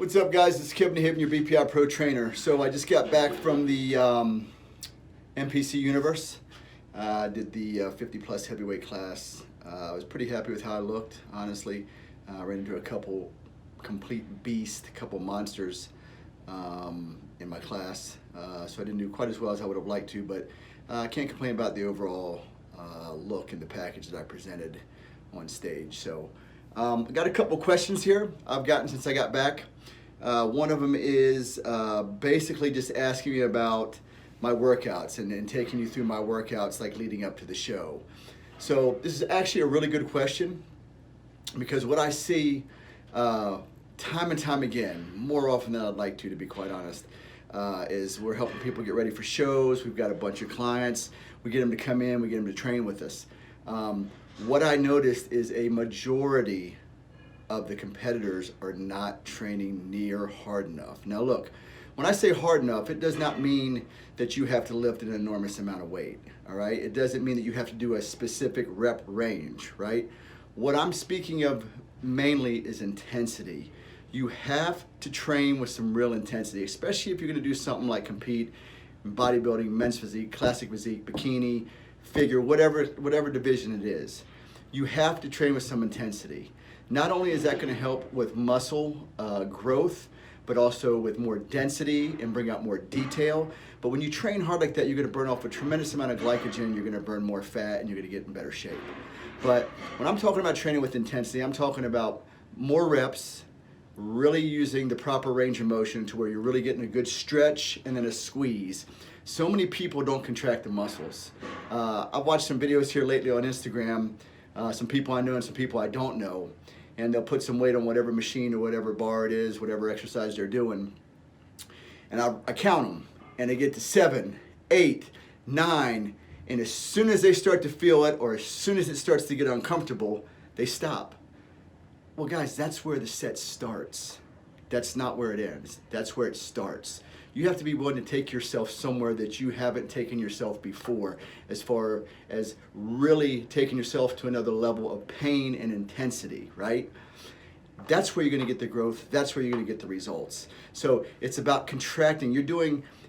What's up, guys? It's Kevin DeHaven, your BPI Pro Trainer. So I just got back from the NPC Universe. I did the 50 plus heavyweight class. I was pretty happy with how I looked, honestly. I ran into a couple complete beasts, a couple monsters in my class. So I didn't do quite as well as I would have liked to, but I can't complain about the overall look and the package that I presented on stage. So I got a couple questions here I've gotten since I got back. One of them is basically just asking me about my workouts and taking you through my workouts like leading up to the show. So this is actually a really good question, because what I see time and time again, more often than I'd like to be quite honest, is we're helping people get ready for shows. We've got a bunch of clients. We get them to come in, we get them to train with us. What I noticed is a majority of the competitors are not training near hard enough. Now look, when I say hard enough, it does not mean that you have to lift an enormous amount of weight, all right? It doesn't mean that you have to do a specific rep range, right? What I'm speaking of mainly is intensity. You have to train with some real intensity, especially if you're gonna do something like compete in bodybuilding, men's physique, classic physique, bikini, figure, whatever division it is. You have to train with some intensity. Not only is that going to help with muscle growth, but also with more density and bring out more detail. But when you train hard like that, you're going to burn off a tremendous amount of glycogen, you're going to burn more fat, and you're going to get in better shape. But when I'm talking about training with intensity, I'm talking about more reps, really using the proper range of motion to where you're really getting a good stretch and then a squeeze. So many people don't contract the muscles. I've watched some videos here lately on Instagram, some people I know and some people I don't know, and they'll put some weight on whatever machine or whatever bar it is, whatever exercise they're doing, and I count them, and they get to 7, 8, 9, and as soon as they start to feel it, or as soon as it starts to get uncomfortable, they stop. Well, guys, that's where the set starts. That's not where it ends. That's where it starts. You have to be willing to take yourself somewhere that you haven't taken yourself before, as far as really taking yourself to another level of pain and intensity, right? That's where you're gonna get the growth. That's where you're gonna get the results. So it's about contracting.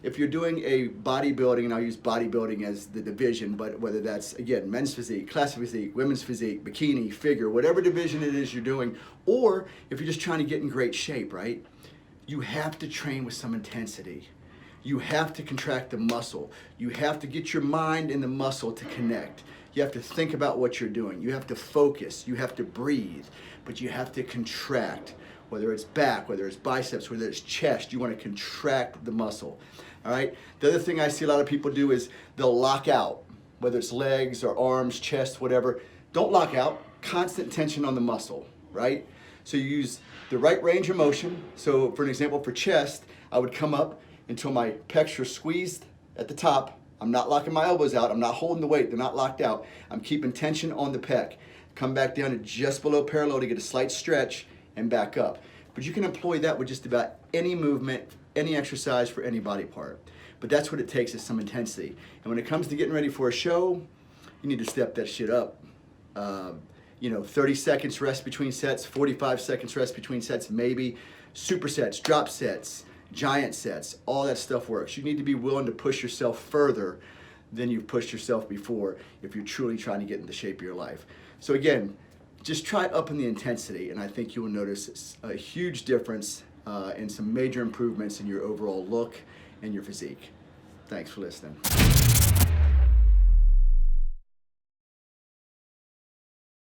If you're doing a bodybuilding, and I'll use bodybuilding as the division, but whether that's, again, men's physique, classic physique, women's physique, bikini, figure, whatever division it is you're doing, or if you're just trying to get in great shape, right? You have to train with some intensity. You have to contract the muscle. You have to get your mind and the muscle to connect. You have to think about what you're doing. You have to focus. You have to breathe. But you have to contract. Whether it's back, whether it's biceps, whether it's chest, you want to contract the muscle. All right? The other thing I see a lot of people do is they'll lock out, whether it's legs or arms, chest, whatever. Don't lock out. Constant tension on the muscle, right? So you use the right range of motion. So for an example, for chest, I would come up until my pecs are squeezed at the top. I'm not locking my elbows out. I'm not holding the weight. They're not locked out. I'm keeping tension on the pec. Come back down to just below parallel to get a slight stretch and back up. But you can employ that with just about any movement, any exercise for any body part. But that's what it takes, is some intensity. And when it comes to getting ready for a show, you need to step that shit up. 30 seconds rest between sets, 45 seconds rest between sets, maybe. Supersets, drop sets, giant sets, all that stuff works. You need to be willing to push yourself further than you've pushed yourself before if you're truly trying to get in the shape of your life. So again, just try upping the intensity, and I think you will notice a huge difference and some major improvements in your overall look and your physique. Thanks for listening.